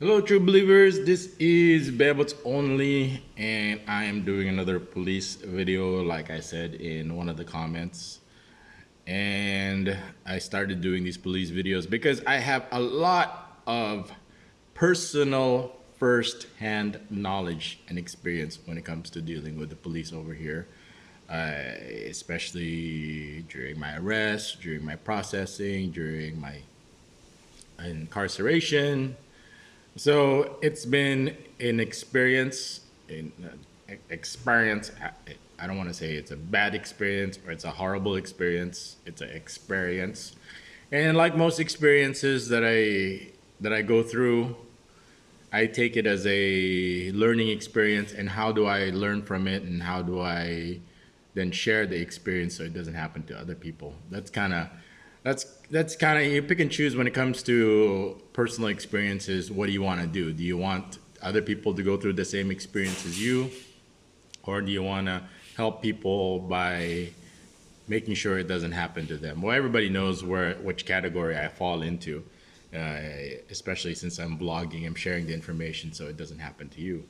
Hello, true believers. This is Babbles Only, and I am doing another police video, like I said in one of the comments. And I started doing these police videos because I have a lot of personal first-hand knowledge and experience when it comes to dealing with the police over here, especially during my arrest, during my processing, during my incarceration. So it's been an experience. Experience. I don't want to say it's a bad experience or it's a horrible experience. It's an experience, and like most experiences that I go through, I take it as a learning experience. And how do I learn from it? And how do I then share the experience so it doesn't happen to other people? That's kind of you pick and choose when it comes to personal experiences. What do you want to do? Do you want other people to go through the same experience as you, or do you want to help people by making sure it doesn't happen to them? Well, everybody knows which category I fall into, especially since I'm blogging. I'm sharing the information so it doesn't happen to you.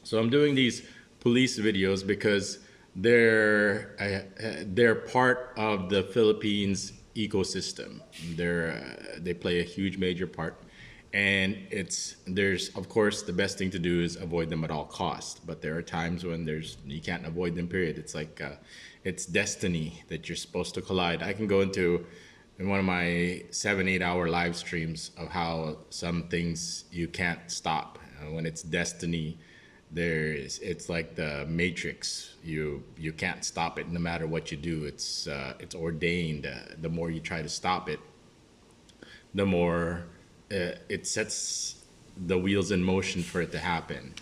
So I'm doing these police videos because they're part of the Philippines ecosystem. They play a huge major part, and there's of course the best thing to do is avoid them at all costs. But there are times when there's you can't avoid them. Period. It's like it's destiny that you're supposed to collide. I can go into in one of my 7 8 hour live streams of how some things you can't stop when it's destiny. It's like the matrix. You can't stop it no matter what you do. It's ordained. The more you try to stop it, the more it sets the wheels in motion for it to happen.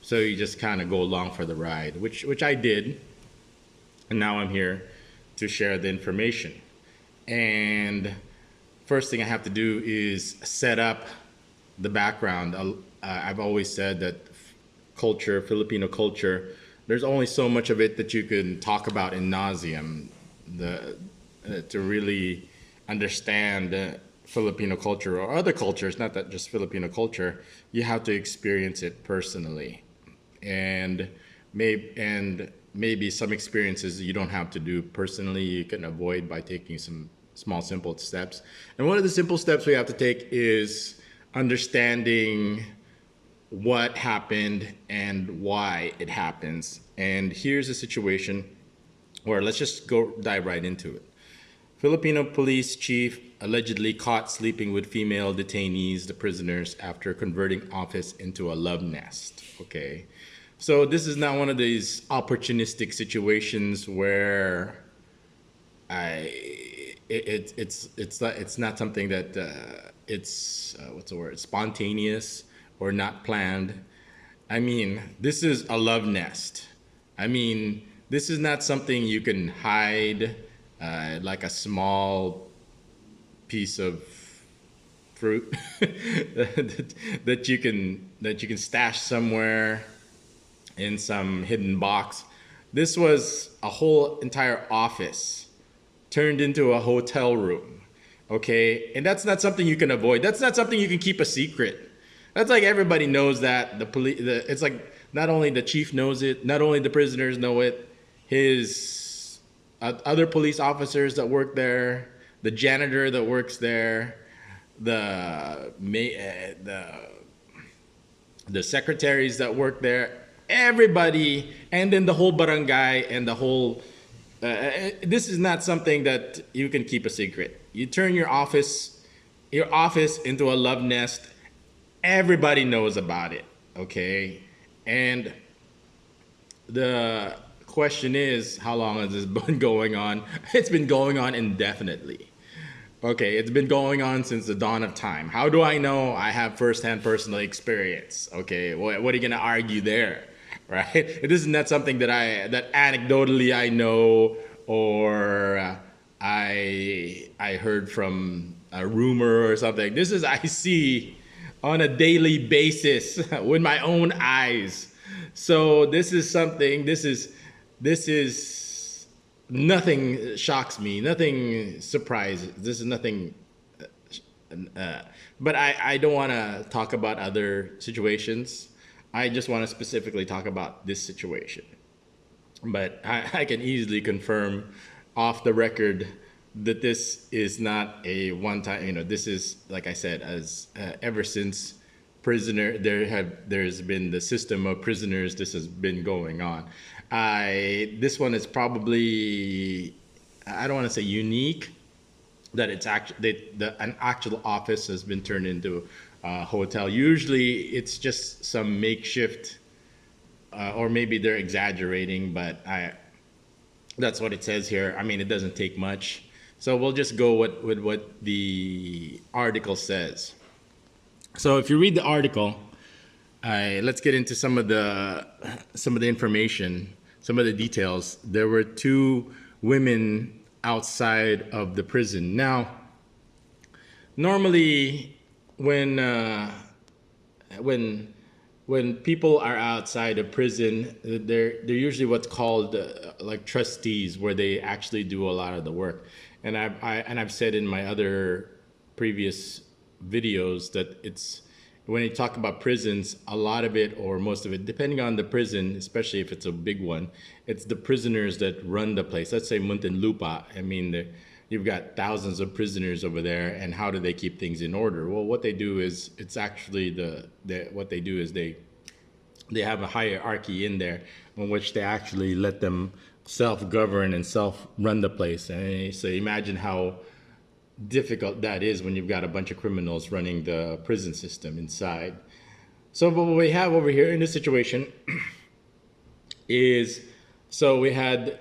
So you just kind of go along for the ride, which I did, and now I'm here to share the information. And first thing I have to do is set up the background. I've always said that culture, Filipino culture, there's only so much of it that you can talk about in nauseum. To really understand Filipino culture or other cultures, not that just Filipino culture, you have to experience it personally, and maybe some experiences you don't have to do personally. You can avoid by taking some small, simple steps. And one of the simple steps we have to take is understanding what happened and why it happens. And here's a situation where let's just go dive right into it. Filipino police chief allegedly caught sleeping with female detainees, the prisoners, after converting office into a love nest. Okay. So this is not one of these opportunistic situations where it's not something that it's what's the word, spontaneous or not planned. I mean, this is a love nest. I mean, this is not something you can hide, like a small piece of fruit that you can stash somewhere in some hidden box. This was a whole entire office turned into a hotel room. Okay, and that's not something you can avoid. That's not something you can keep a secret. That's like everybody knows that the police. It's like not only the chief knows it, not only the prisoners know it, his other police officers that work there, the janitor that works there, the secretaries that work there, everybody, and then the whole barangay and the whole. This is not something that you can keep a secret. You turn your office into a love nest. Everybody knows about it. Okay, and the question is, how long has this been going on? It's been going on indefinitely. Okay, it's been going on since the dawn of time. How do I know? I have firsthand personal experience. Okay, what are you gonna argue there, right? It isn't that something that anecdotally I know, or I heard from a rumor or something. This is I see on a daily basis with my own eyes. So this is something. This is nothing shocks me. Nothing surprises. This is nothing But I don't want to talk about other situations. I just want to specifically talk about this situation. But I can easily confirm off the record that this is not a one time, this is, like I said, as ever since there's been the system of prisoners, this has been going on. This one is probably, I don't want to say unique, that it's actually an actual office has been turned into a hotel. Usually it's just some makeshift, or maybe they're exaggerating, but that's what it says here. I mean, it doesn't take much. So we'll just go with what the article says. So if you read the article, let's get into some of the information, some of the details. There were two women outside of the prison. Now, normally when people are outside of prison, they're usually what's called like trustees, where they actually do a lot of the work. And I've said in my other previous videos that it's, when you talk about prisons, a lot of it, or most of it, depending on the prison, especially if it's a big one, it's the prisoners that run the place. Let's say Muntinlupa. I mean, you've got thousands of prisoners over there, and how do they keep things in order? Well, what they do is, it's actually what they do is they have a hierarchy in there in which they actually let them self-govern and self-run the place. And so imagine how difficult that is when you've got a bunch of criminals running the prison system inside. So what we have over here in this situation is, so we had,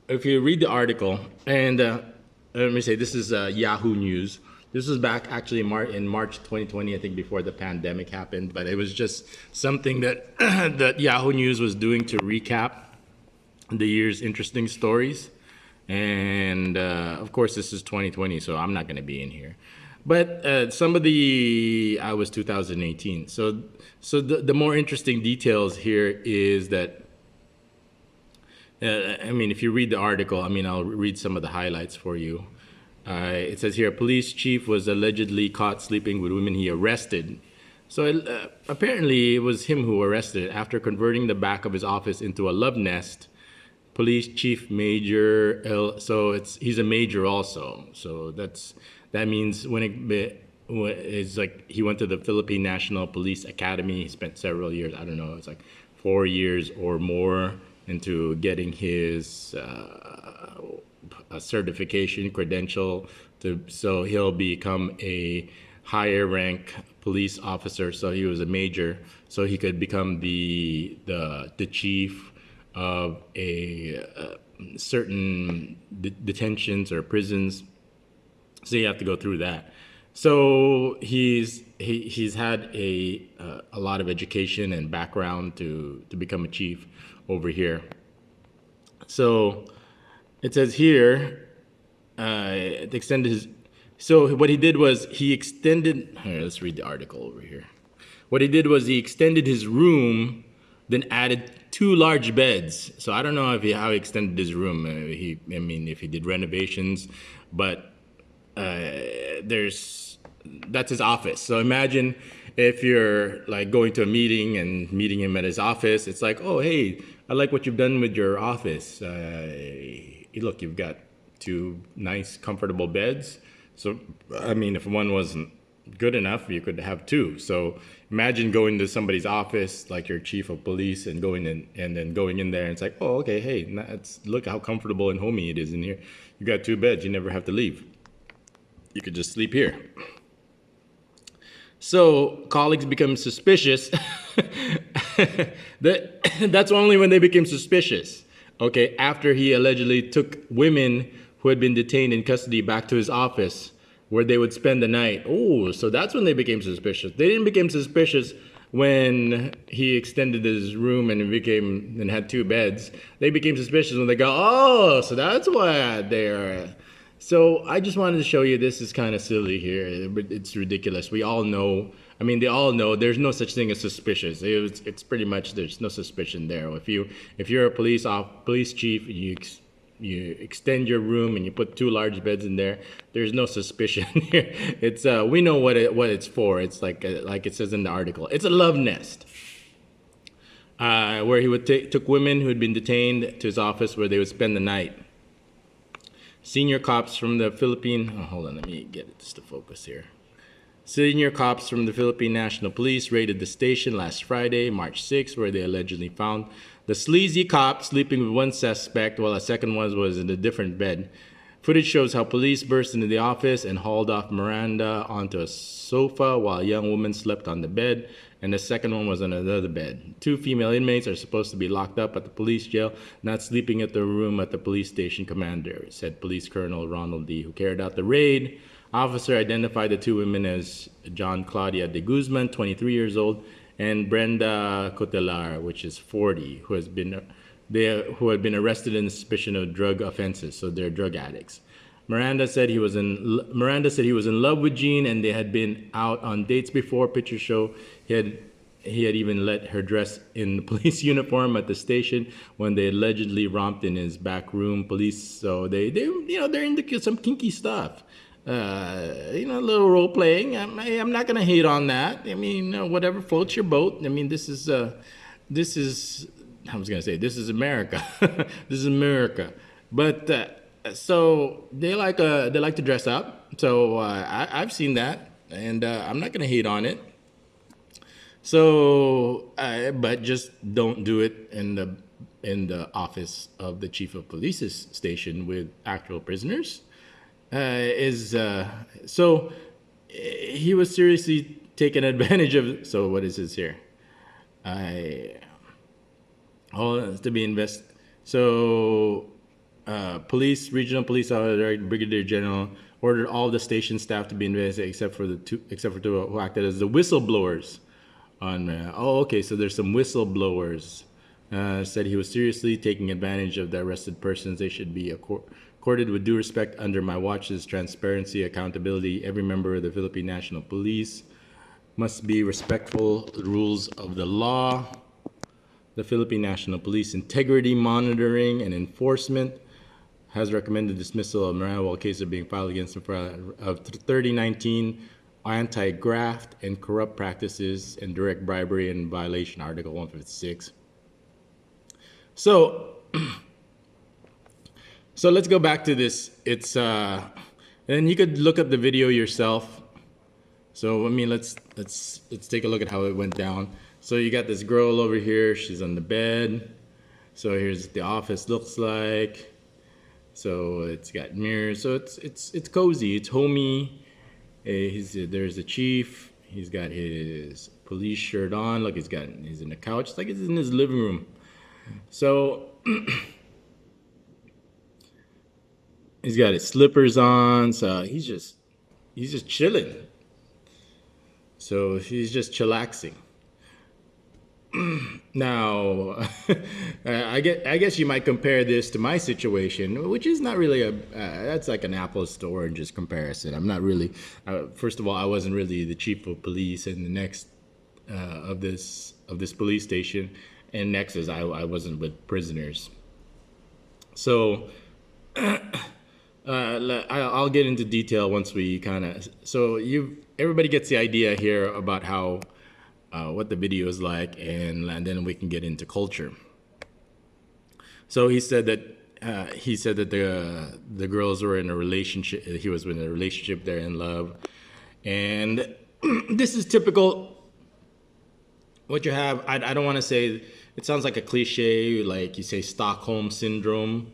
if you read the article, and let me say, this is Yahoo News. This was back actually in March 2020, I think, before the pandemic happened, but it was just something that that Yahoo News was doing to recap the year's interesting stories. And of course, this is 2020, so I'm not going to be in here. But I was 2018. So the more interesting details here is that, I mean, if you read the article, I mean, I'll read some of the highlights for you. It says here, police chief was allegedly caught sleeping with women he arrested. So apparently it was him who arrested after converting the back of his office into a love nest. Police Chief Major he's a major also. So that means it's like he went to the Philippine National Police Academy. He spent several years, I don't know, it's like 4 years or more into getting his a certification credential so he'll become a higher rank police officer. So he was a major, so he could become the chief of a certain detentions or prisons. So you have to go through that. So he's had a lot of education and background to become a chief over here. So it says here, it extended his. So what he did was he extended. Here, let's read the article over here. What he did was he extended his room, then added 2 large beds. So I don't know how he extended his room. If he did renovations, but that's his office. So imagine if you're like going to a meeting and meeting him at his office. It's like, oh, hey, I like what you've done with your office. Look, you've got 2 nice, comfortable beds. So, I mean, if one wasn't good enough, you could have 2. So imagine going to somebody's office, like your chief of police, and going in, and then going in there, and it's like, oh, okay, hey, look how comfortable and homey it is in here. You got 2 beds, you never have to leave. You could just sleep here. So colleagues become suspicious. That's only when they became suspicious. Okay, after he allegedly took women who had been detained in custody back to his office, where they would spend the night. Oh, so that's when they became suspicious. They didn't become suspicious when he extended his room and had 2 beds. They became suspicious when they go, oh, so that's why they're. So I just wanted to show you, this is kind of silly here. It's ridiculous. We all know. I mean, they all know there's no such thing as suspicious. It's pretty much, there's no suspicion there. If you're a police chief, you extend your room and you put two large beds in there, there's no suspicion here. It's we know what it's for. It's like it says in the article. It's a love nest. Where he would took women who had been detained to his office where they would spend the night. Senior cops from the Philippine. Oh, hold on, let me get this to focus here. Senior cops from the Philippine National Police raided the station last Friday, March 6, where they allegedly found the sleazy cop sleeping with one suspect while a second one was in a different bed. Footage shows how police burst into the office and hauled off Miranda onto a sofa while a young woman slept on the bed, and the second one was on another bed. Two female inmates are supposed to be locked up at the police jail, not sleeping at the room at the police station commander, said Police Colonel Ronald D., who carried out the raid. Officer identified the two women as John Claudia de Guzman, 23 years old, and Brenda Cotelar, which is 40, who had been arrested in suspicion of drug offenses, so they're drug addicts. Miranda said he was in love with Jean, and they had been out on dates before. Pictures show he had even let her dress in the police uniform at the station when they allegedly romped in his back room. Police, so they're into some kinky stuff. A little role playing. I'm not gonna hate on that. I mean, whatever floats your boat. I mean, this is I was gonna say this is America. This is America. But so they like to dress up. So I've seen that, and I'm not gonna hate on it. So, but just don't do it in the office of the chief of police's station with actual prisoners. So he was seriously taken advantage of. So what is this here? To be So regional police officer Brigadier General ordered all the station staff to be investigated except for two who acted as the whistleblowers. So there's some whistleblowers. Said he was seriously taking advantage of the arrested persons. They should be accorded with due respect under my watch's transparency, accountability. Every member of the Philippine National Police must be respectful of the rules of the law. The Philippine National Police Integrity Monitoring and Enforcement has recommended dismissal of Miranda while cases are being filed against him for 3019 anti-graft and corrupt practices and direct bribery and violation, Article 156. So let's go back to this. It's and you could look up the video yourself. So I mean, let's take a look at how it went down. So you got this girl over here. She's on the bed. So here's the office looks like. So it's got mirrors. So it's cozy. It's homey. There's the chief. He's got his police shirt on. Look, he's in the couch. It's like he's in his living room. So he's got his slippers on. So he's just chilling. So he's just chillaxing. Now, I guess you might compare this to my situation, which is not really that's like an apples to oranges comparison. I'm not really. First of all, I wasn't really the chief of police, and the next of this police station, and next is I wasn't with prisoners. So I'll get into detail once we kind of. So everybody gets the idea here about how. What the video is like, and then we can get into culture. So he said that the girls were in a relationship. He was in a relationship. They're in love, and this is typical. What you have, I don't want to say. It sounds like a cliche, like you say Stockholm syndrome.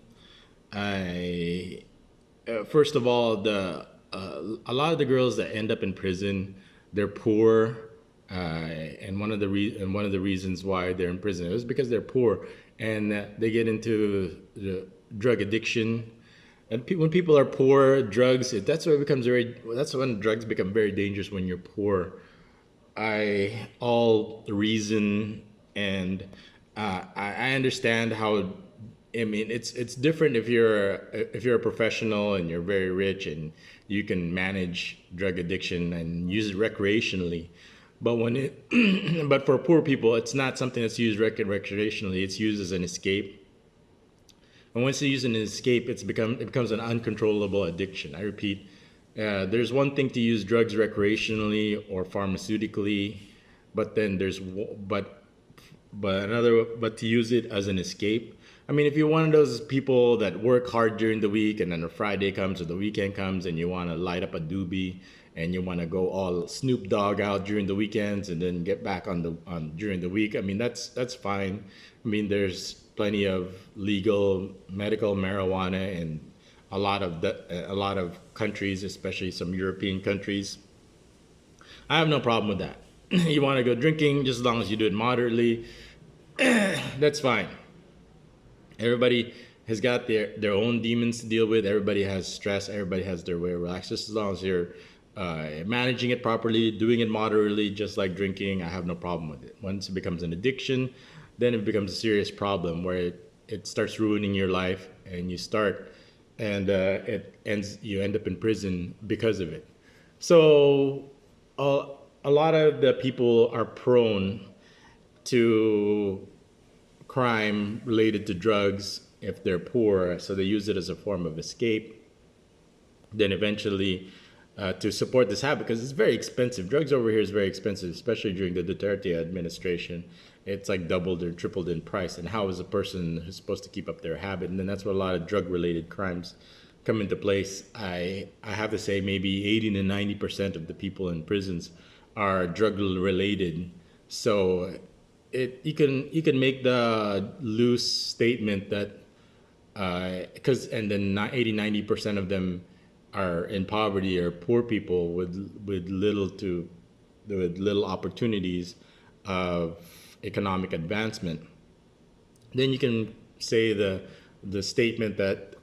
First of all, a lot of the girls that end up in prison, they're poor. And one of the reasons why they're in prison is because they're poor, and they get into the drug addiction. And when people are poor, that's when drugs become very dangerous when you're poor. All the reason, and I understand how. I mean, it's different if you're a professional and you're very rich and you can manage drug addiction and use it recreationally. But but for poor people, it's not something that's used recreationally. It's used as an escape. And once you use an escape, it becomes an uncontrollable addiction. I repeat, there's one thing to use drugs recreationally or pharmaceutically, but then but to use it as an escape. I mean, if you're one of those people that work hard during the week and then a Friday comes or the weekend comes and you want to light up a doobie and you want to go all Snoop Dogg out during the weekends and then get back on during the week, I mean that's fine. I mean, there's plenty of legal medical marijuana in a lot of countries, especially some European countries. I have no problem with that. You want to go drinking, just as long as you do it moderately, that's fine. Everybody has got their own demons to deal with. Everybody has stress. Everybody has their way of relax. Just as long as you're managing it properly, doing it moderately, just like drinking, I have no problem with it. Once it becomes an addiction, then it becomes a serious problem where it starts ruining your life, and you end up in prison because of it. So a lot of the people are prone to crime related to drugs if they're poor, so they use it as a form of escape. Then eventually, to support this habit, because it's very expensive. Drugs over here is very expensive, especially during the Duterte administration. It's like doubled or tripled in price. And how is a person who's supposed to keep up their habit? And then that's where a lot of drug-related crimes come into place. I have to say maybe 80 to 90% of the people in prisons are drug-related. So you can make the loose statement that because and then 80-90% of them are in poverty or poor people with little opportunities of economic advancement. Then you can say the statement that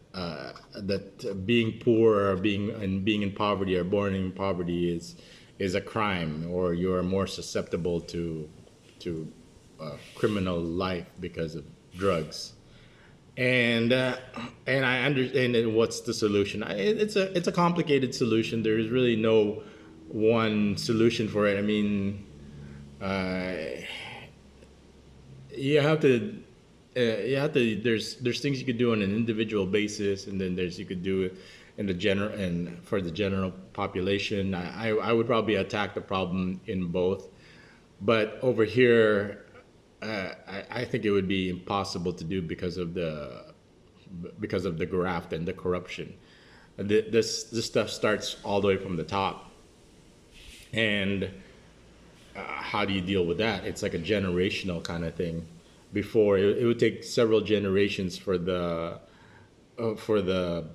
being poor or being in poverty or born in poverty is a crime, or you're more susceptible to criminal life because of drugs. And I understand that what's the solution. It's a complicated solution. There is really no one solution for it. I mean, uh, you have to there's things you could do on an individual basis, and then there's you could do it in the general and for the general population. I would probably attack the problem in both, but over here, I think it would be impossible to do because of the graft and the corruption. This stuff starts all the way from the top, and how do you deal with that? It's like a generational kind of thing. Before it would take several generations for uh, for the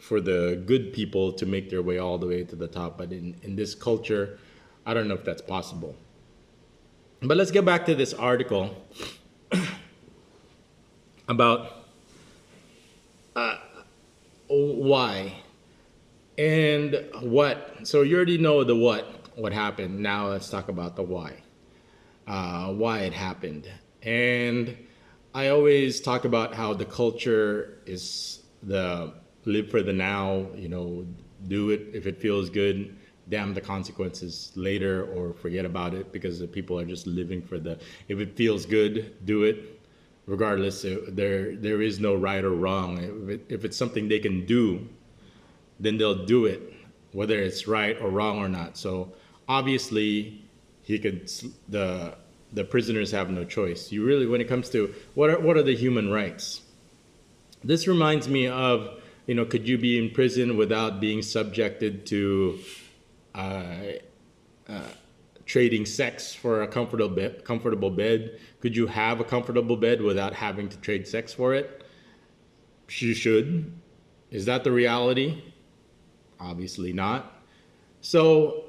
for the good people to make their way all the way to the top. But in this culture, I don't know if that's possible. But let's get back to this article about why and what. So you already know the what happened. Now let's talk about the why it happened. And I always talk about how the culture is the live for the now, do it if it feels good, damn the consequences later, or forget about it, because the people are just living for if it feels good, do it. Regardless, there is no right or wrong. If it's something they can do, then they'll do it, whether it's right or wrong or not. So obviously, he could the prisoners have no choice. You really, when it comes to what are the human rights? This reminds me of, could you be in prison without being subjected to uh, trading sex for a comfortable bed? Could you have a comfortable bed without having to trade sex for it? You should. Is that the reality? Obviously not. So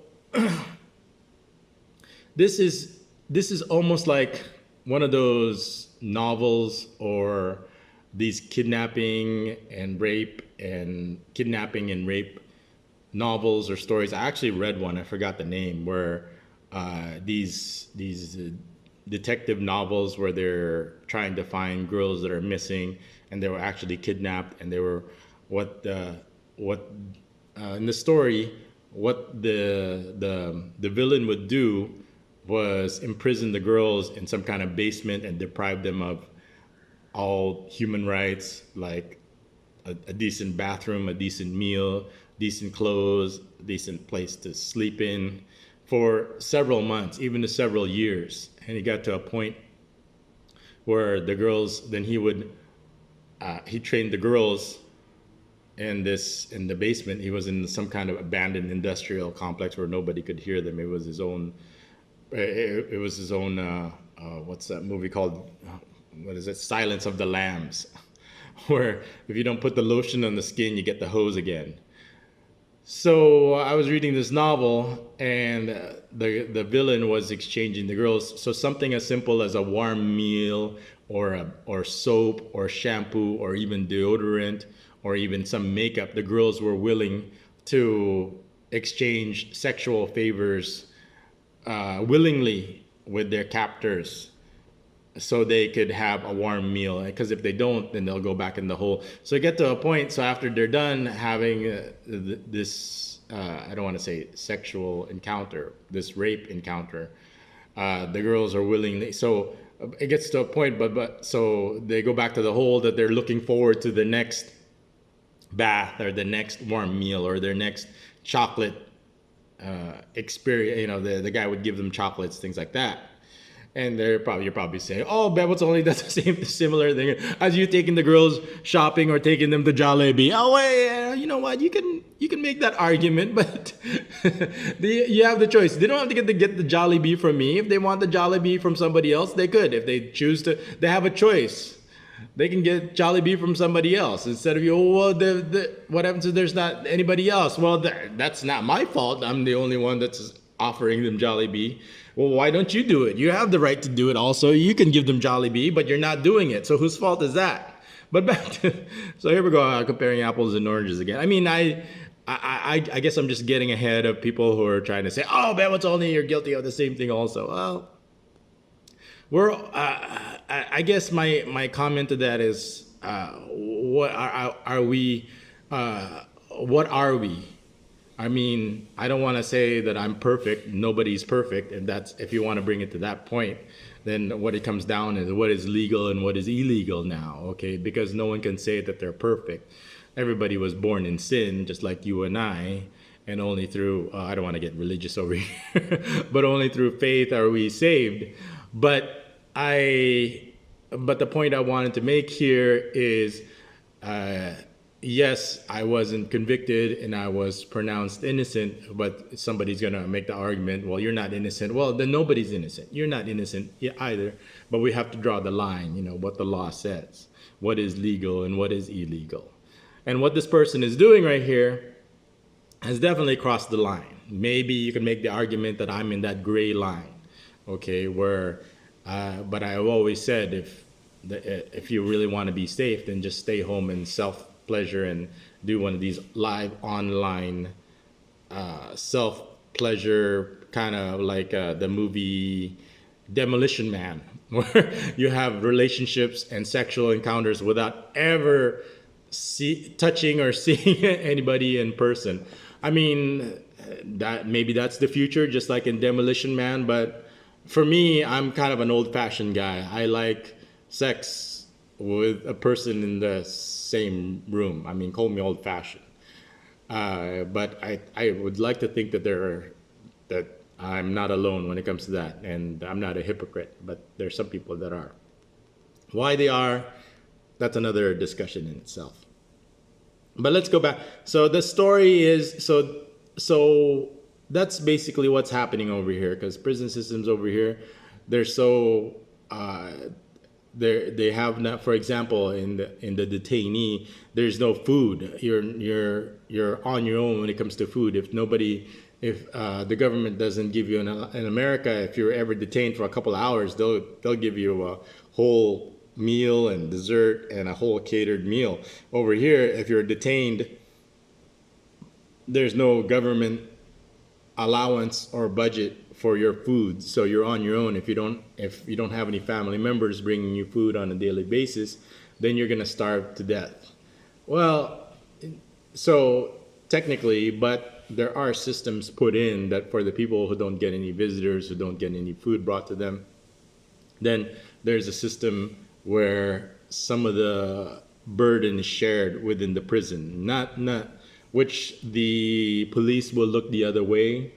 this is almost like one of those novels, or these kidnapping and rape novels or stories. I actually read one, I forgot the name, where these detective novels where they're trying to find girls that are missing, and they were actually kidnapped, and they were what in the story, what the villain would do was imprison the girls in some kind of basement and deprive them all human rights, like a decent bathroom, a decent meal, decent clothes, decent place to sleep in for several months, even to several years. And he got to a point where the girls, then he trained the girls in the basement. He was in some kind of abandoned industrial complex where nobody could hear them. It was his own, it was his own, what's that movie called? What is it? Silence of the Lambs, where if you don't put the lotion on the skin, you get the hose again. So I was reading this novel, and the villain was exchanging the girls. So something as simple as a warm meal, or soap, or shampoo, or even deodorant, or even some makeup, the girls were willing to exchange sexual favors willingly with their captors, so they could have a warm meal. Because if they don't, then they'll go back in the hole. So get to a point. So after they're done having this, I don't want to say sexual encounter, this rape encounter, the girls are willingly. So it gets to a point, but so they go back to the hole that they're looking forward to the next bath, or the next warm meal, or their next chocolate experience. You know, the guy would give them chocolates, things like that. And you're probably saying, "Oh, Bebot's only does the same similar thing as you taking the girls shopping or taking them to Jollibee." Oh, wait, you know what? You can make that argument, but you have the choice. They don't have to get the Jollibee from me. If they want the Jollibee from somebody else, they could. If they choose to, they have a choice. They can get Jollibee from somebody else instead of you. Oh, well, what happens if there's not anybody else? Well, that's not my fault. I'm the only one that's offering them Jollibee. Well, why don't you do it? You have the right to do it also. You can give them Jollibee, but you're not doing it. So whose fault is that? But back to, so here we go, comparing apples and oranges again. I mean, I guess I'm just getting ahead of people who are trying to say, "Oh, man, what's only you're guilty of the same thing also." Well, I guess my comment to that is, what are we? What are we? I mean, I don't want to say that I'm perfect. Nobody's perfect, and that's, if you want to bring it to that point, then what it comes down is what is legal and what is illegal now, okay? Because no one can say that they're perfect. Everybody was born in sin, just like you and I, and only through I don't want to get religious over here, but only through faith are we saved. But but the point I wanted to make here is, yes, I wasn't convicted and I was pronounced innocent, but somebody's going to make the argument, well, you're not innocent. Well, then nobody's innocent. You're not innocent either, but we have to draw the line, what the law says, what is legal and what is illegal. And what this person is doing right here has definitely crossed the line. Maybe you can make the argument that I'm in that gray line, okay, where, but I've always said, if you really want to be safe, then just stay home and self-pleasure and do one of these live online self-pleasure, kind of like the movie Demolition Man, where you have relationships and sexual encounters without ever touching or seeing anybody in person. I mean, that maybe that's the future, just like in Demolition Man. But for me, I'm kind of an old-fashioned guy. I like sex with a person in the same room. I mean, call me old-fashioned. But I would like to think that I'm not alone when it comes to that, and I'm not a hypocrite. But there's some people that are. Why they are, that's another discussion in itself. But let's go back. So the story is, so that's basically what's happening over here, because prison systems over here, they're so they have not, for example, in the detainee, there's no food. You're on your own when it comes to food. If the government doesn't give you, in America, if you're ever detained for a couple of hours, they'll give you a whole meal and dessert and a whole catered meal. Over here, if you're detained, there's no government allowance or budget for your food, so you're on your own. If you don't have any family members bringing you food on a daily basis, then you're gonna starve to death. Well, so technically, but there are systems put in that for the people who don't get any visitors, who don't get any food brought to them, then there's a system where some of the burden is shared within the prison, not which the police will look the other way.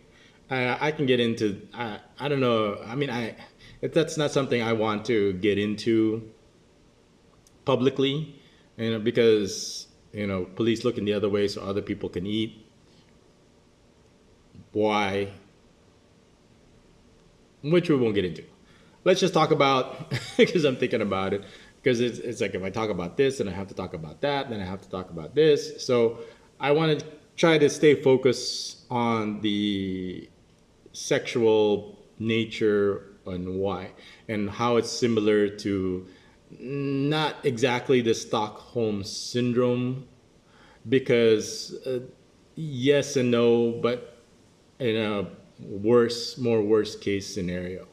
I can get into I don't know. I mean, if that's not something I want to get into publicly, because police looking the other way so other people can eat. Why? Which we won't get into. Let's just talk about because I'm thinking about it. Because it's like if I talk about this, then I have to talk about that, then I have to talk about this. So I want to try to stay focused on the sexual nature and why, and how it's similar to not exactly the Stockholm syndrome, because yes and no, but in a more worse case scenario.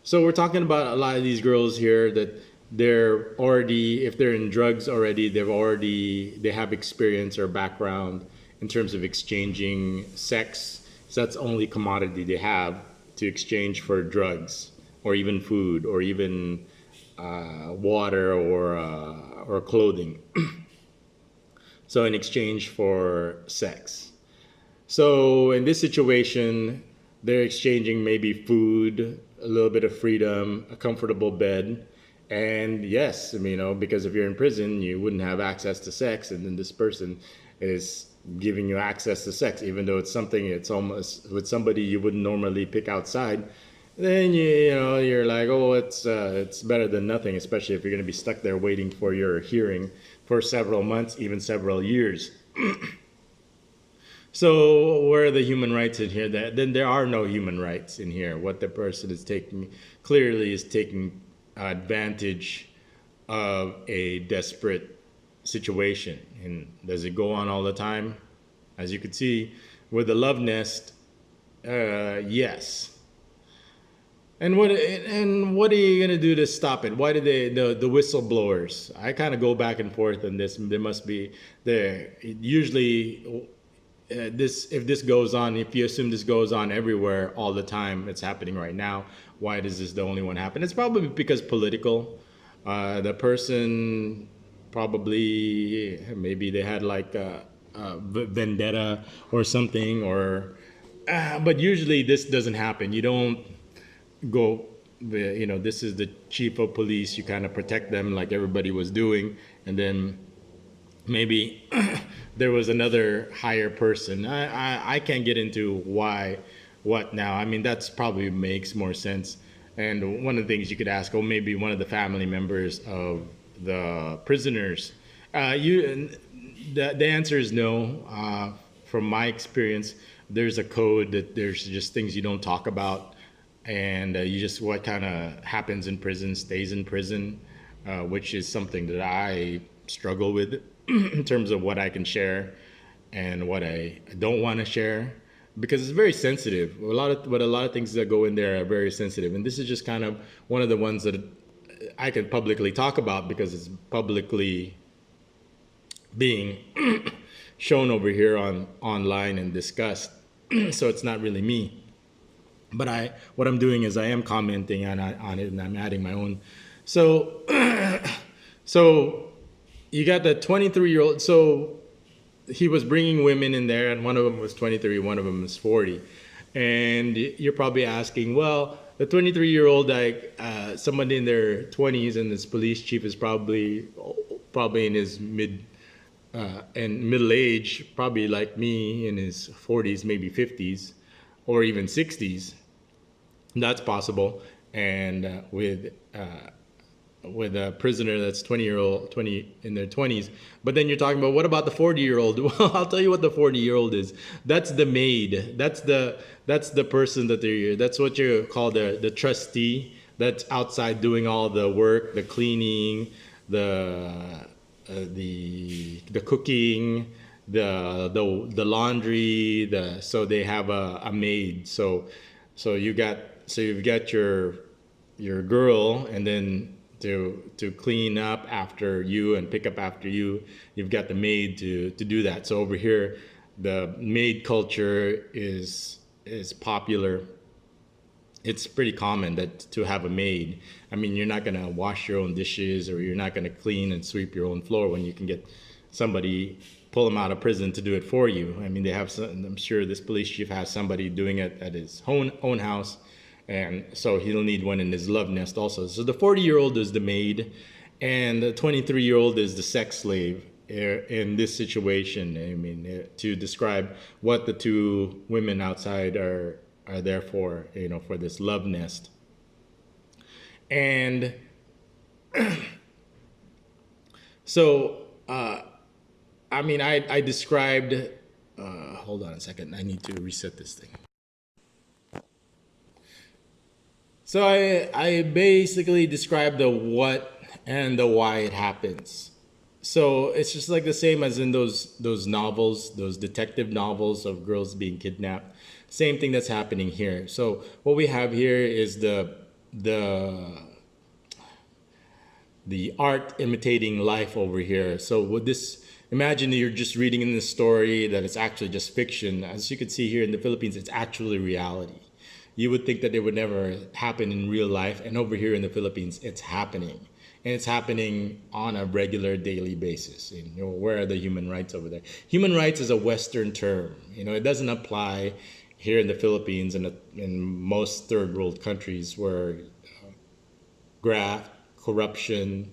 So we're talking about a lot of these girls here that they're already, if they're in drugs already, they have experience or background in terms of exchanging sex. So that's the only commodity they have to exchange for drugs or even food or even water or clothing. So in exchange for sex. So in this situation, they're exchanging maybe food, a little bit of freedom, a comfortable bed, and yes, because if you're in prison, you wouldn't have access to sex, and then this person is giving you access to sex, even though it's almost with somebody you wouldn't normally pick outside. Then you're like, oh, it's better than nothing, especially if you're going to be stuck there waiting for your hearing for several months, even several years. So where are the human rights in here? Then there are no human rights in here. What the person is taking clearly is taking advantage of a desperate situation. And does it go on all the time? As you could see with the love nest, yes. And what are you gonna do to stop it? Why do the whistleblowers? I kind of go back and forth on this. There must be usually if this goes on, if you assume this goes on everywhere all the time, it's happening right now. Why does this the only one happen? It's probably because political. The person probably maybe they had like a vendetta or something, but usually this doesn't happen. You don't go. This is the chief of police. You kind of protect them like everybody was doing, and then maybe there was another higher person. I can't get into what now. I mean, that's probably makes more sense. And one of the things you could ask, oh, maybe one of the family members of the prisoners. The answer is no. From my experience, there's a code that there's just things you don't talk about, and you just what kind of happens in prison stays in prison, which is something that I struggle with in terms of what I can share and what I don't want to share, because it's very sensitive. A lot of things that go in there are very sensitive, and this is just kind of one of the ones that I can publicly talk about because it's publicly being shown over here online and discussed. So it's not really me, but what I'm doing is I am commenting on it and I'm adding my own. So so you got the 23-year-old. So he was bringing women in there, and one of them was 23, one of them was 40. And you're probably asking, well, the 23-year-old, like somebody in their 20s, and this police chief is probably in his middle age, probably like me in his 40s, maybe 50s, or even 60s. That's possible. And with a prisoner that's 20 in their 20s. But then you're talking about, what about the 40-year-old? Well, I'll tell you what the 40-year-old is. That's the maid. That's the person that's what you call the trustee that's outside doing all the work, the cleaning, the cooking, the laundry, so they have a maid. So you've got your girl, and then to clean up after you and pick up after you, you've got the maid to do that. So over here, the maid culture is popular. it's pretty common that to have a maid. I mean, you're not gonna wash your own dishes or you're not gonna clean and sweep your own floor when you can get somebody pull them out of prison to do it for you. I mean, they have some, I'm sure this police chief has somebody doing it at his own house, and so he'll need one in his love nest also. So the 40-year-old is the maid, and the 23-year-old is the sex slave in this situation. I mean, to describe what the two women outside are there for, for this love nest. And so, I mean, I described. Hold on a second. I need to reset this thing. So I basically described the what and the why it happens. So it's just like the same as in those novels, those detective novels of girls being kidnapped. Same thing that's happening here. So what we have here is the art imitating life over here. So with this, imagine you're just reading in this story that it's actually just fiction. As you can see here in the Philippines, it's actually reality. You would think that it would never happen in real life, and over here in the Philippines, it's happening. And it's happening on a regular daily basis. Where are the human rights over there? Human rights is a Western term. It doesn't apply here in the Philippines and in most third world countries where graft, corruption,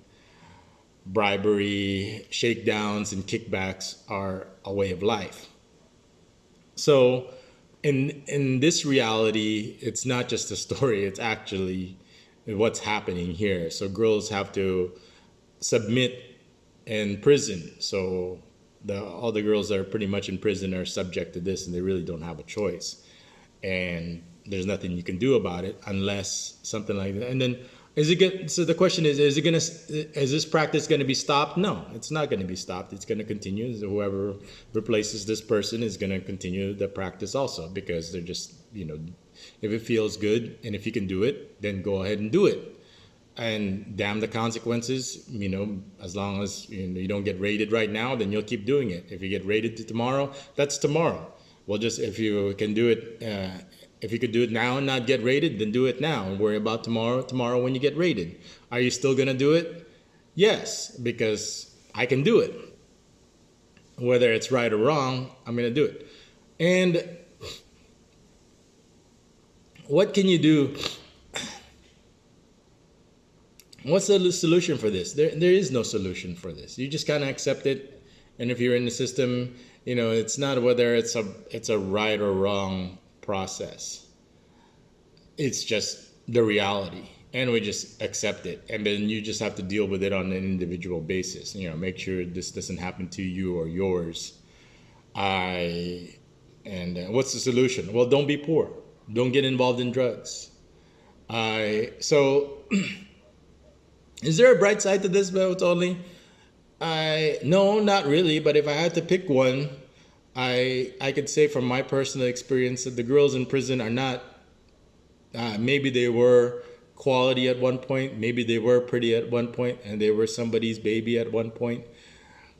bribery, shakedowns, and kickbacks are a way of life. So in this reality, it's not just a story, it's actually what's happening here. So girls have to submit in prison. So all the girls that are pretty much in prison are subject to this, and they really don't have a choice. And there's nothing you can do about it unless something like that. And then so the question is this practice going to be stopped? No, it's not going to be stopped. It's going to continue. So whoever replaces this person is going to continue the practice also, because they're just, if it feels good and if you can do it, then go ahead and do it. And damn the consequences, as long as you don't get raided right now, then you'll keep doing it. If you get raided tomorrow, that's tomorrow. Well, just if you can do it, if you could do it now and not get raided, then do it now and worry about tomorrow when you get raided. Are you still going to do it? Yes, because I can do it. Whether it's right or wrong, I'm going to do it. And what can you do? What's the solution for this? There is no solution for this. You just kind of accept it. And if you're in the system, it's not whether it's a right or wrong process. It's just the reality, and we just accept it, and then you just have to deal with it on an individual basis. Make sure this doesn't happen to you or yours. What's the solution? Well, don't be poor. Don't get involved in drugs. So is there a bright side to this, Totally? No, not really. But if I had to pick one, I could say from my personal experience that the girls in prison are not, maybe they were quality at one point, maybe they were pretty at one point, and they were somebody's baby at one point.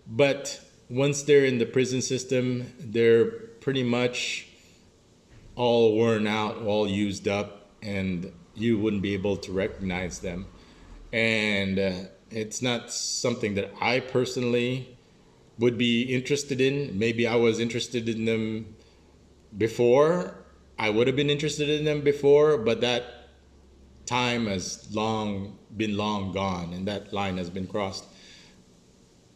But once they're in the prison system, they're pretty much all worn out, all used up, and you wouldn't be able to recognize them. And it's not something that I personally would be interested in. Maybe I was interested in them before. I would have been interested in them before, but that time has been long gone, and that line has been crossed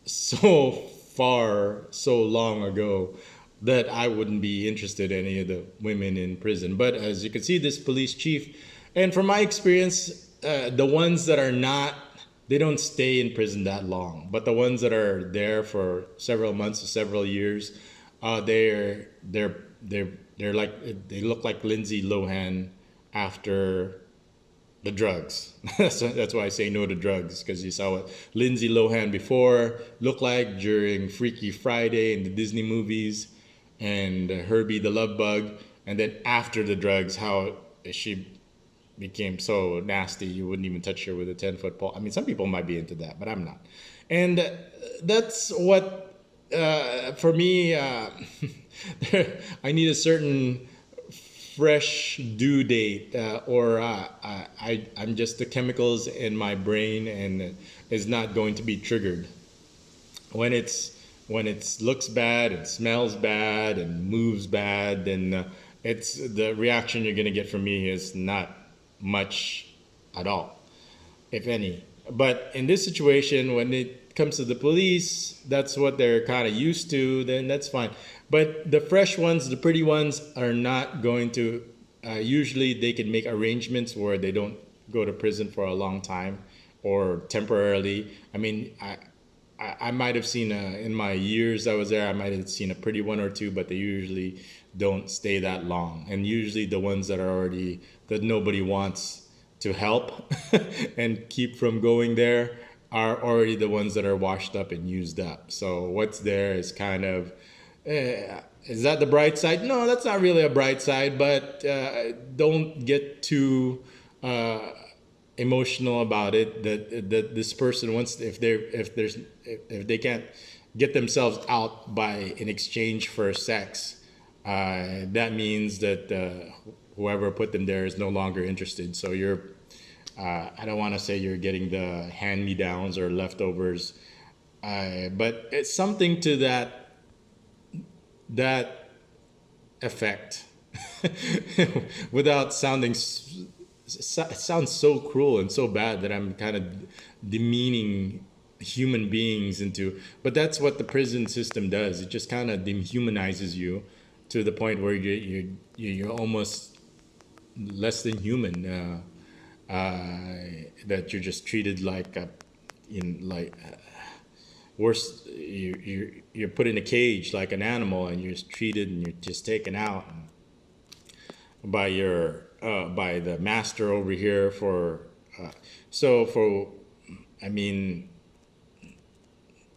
so far, so long ago, that I wouldn't be interested in any of the women in prison. But as you can see, this police chief, and from my experience, the ones that are not, they don't stay in prison that long. But the ones that are there for several months or several years, they're like, they look like Lindsay Lohan after the drugs. That's why I say no to drugs, because you saw what Lindsay Lohan before looked like during Freaky Friday and the Disney movies, and Herbie the Love Bug, and then after the drugs, how she became so nasty you wouldn't even touch her with a 10-foot pole. I mean, some people might be into that, but I'm not. And that's what, for me, I need a certain fresh due date, or I'm just the chemicals in my brain and is not going to be triggered when it looks bad, it smells bad, and moves bad. Then it's the reaction you're gonna get from me is not much at all, if any. But in this situation, when it comes to the police, that's what they're kind of used to, then that's fine. But the fresh ones, the pretty ones, are not going to, usually they can make arrangements where they don't go to prison for a long time or temporarily. I mean, I might have seen in my years I was there, I might have seen a pretty one or two, but they usually don't stay that long. And usually the ones that are already, that nobody wants to help and keep from going there are already the ones that are washed up and used up. So what's there is kind of, is that the bright side? No, that's not really a bright side, but don't get too emotional about it. That this person wants, if they can't get themselves out by in exchange for sex, that means that whoever put them there is no longer interested. So you're, I don't want to say you're getting the hand-me-downs or leftovers, but it's something to that effect. Without sounding, it sounds so cruel and so bad that I'm kind of demeaning human beings into, but that's what the prison system does. It just kind of dehumanizes you to the point where you're almost less than human. That you're just treated like worse. You're put in a cage like an animal, and you're just treated, and you're just taken out by your by the master over here for. So for, I mean,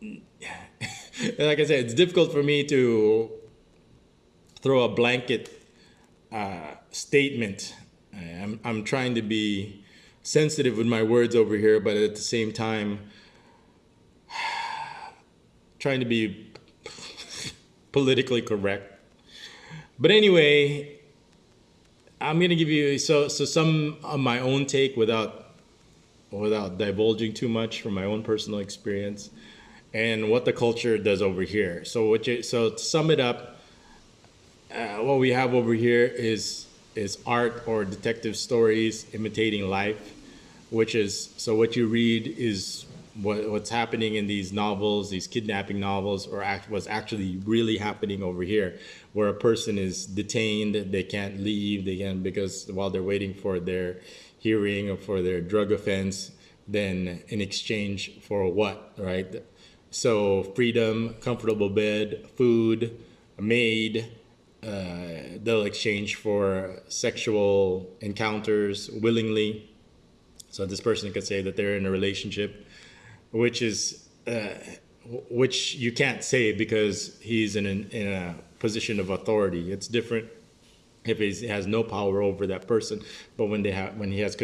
like I said, it's difficult for me to throw a blanket statement. I'm trying to be sensitive with my words over here, but at the same time, trying to be politically correct. But anyway, I'm gonna give you so some of my own take without divulging too much from my own personal experience and what the culture does over here. So to sum it up, what we have over here is art or detective stories imitating life, which is, so what you read is what's happening in these novels, these kidnapping novels, or what's actually really happening over here, where a person is detained, they can't leave, because while they're waiting for their hearing or for their drug offense, then in exchange for what, right? So freedom, comfortable bed, food, a maid, they'll exchange for sexual encounters willingly. So this person could say that they're in a relationship, which is which you can't say because he's in a position of authority. It's different if he has no power over that person, but when he has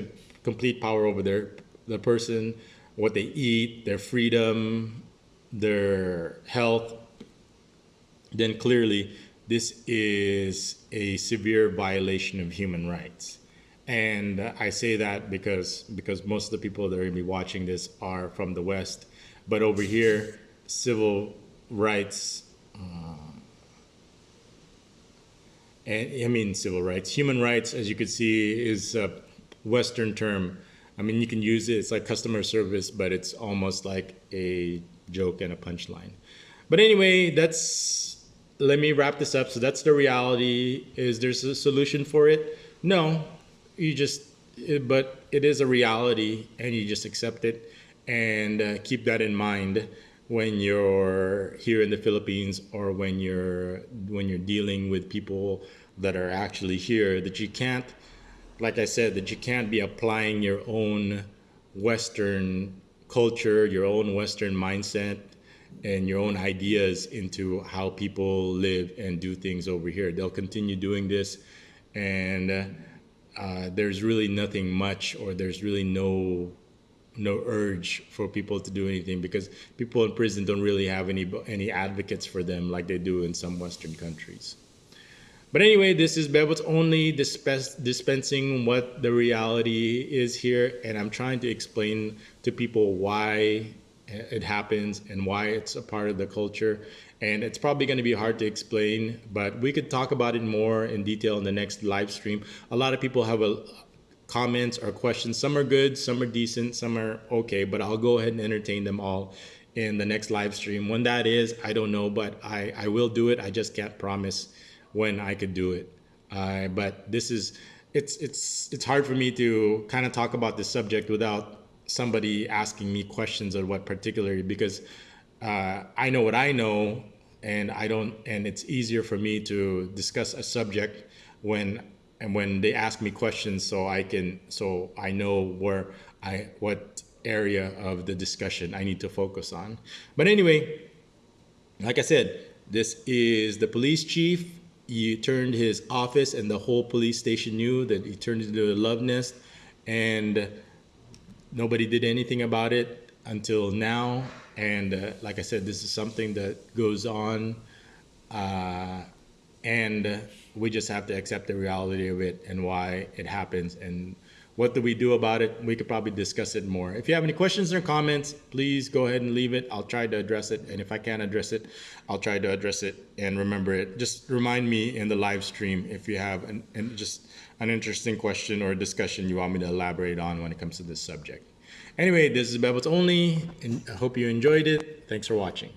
complete power over the person, what they eat, their freedom, their health, then clearly this is a severe violation of human rights. And I say that because most of the people that are going to be watching this are from the West, but over here, civil rights, and I mean civil rights, human rights, as you can see, is a Western term. I mean, you can use it. It's like customer service, but it's almost like a joke and a punchline. But anyway, let me wrap this up. So that's the reality. Is there a solution for it? No. But it is a reality, and you just accept it and keep that in mind when you're here in the Philippines, or when you're dealing with people that are actually here, that you can't, like I said, that you can't be applying your own Western culture, your own Western mindset, and your own ideas into how people live and do things over here. They'll continue doing this, and there's really nothing much, or there's really no urge for people to do anything, because people in prison don't really have any advocates for them like they do in some Western countries. But anyway, this is Bebel's only dispensing what the reality is here, and I'm trying to explain to people why it happens and why it's a part of the culture. And it's probably going to be hard to explain, but we could talk about it more in detail in the next live stream. A lot of people have comments or questions. Some are good, some are decent, some are okay, but I'll go ahead and entertain them all in the next live stream. When that is, I don't know, but I will do it. I just can't promise when I could do it. But this is it's hard for me to kind of talk about this subject without somebody asking me questions on what particularly, because I know what I know, and I don't, and it's easier for me to discuss a subject when they ask me questions, so I know what area of the discussion I need to focus on. But anyway, like I said, this is the police chief. He turned his office, and the whole police station knew that he turned it into a love nest, and nobody did anything about it until now. And like I said, this is something that goes on, and we just have to accept the reality of it and why it happens and what do we do about it. We could probably discuss it more. If you have any questions or comments, please go ahead and leave it. I'll try to address it, and if I can't address it, I'll try to address it and remember it. Just remind me in the live stream if you have just an interesting question or discussion you want me to elaborate on when it comes to this subject. Anyway, this is Bebel's Only, and I hope you enjoyed it. Thanks for watching.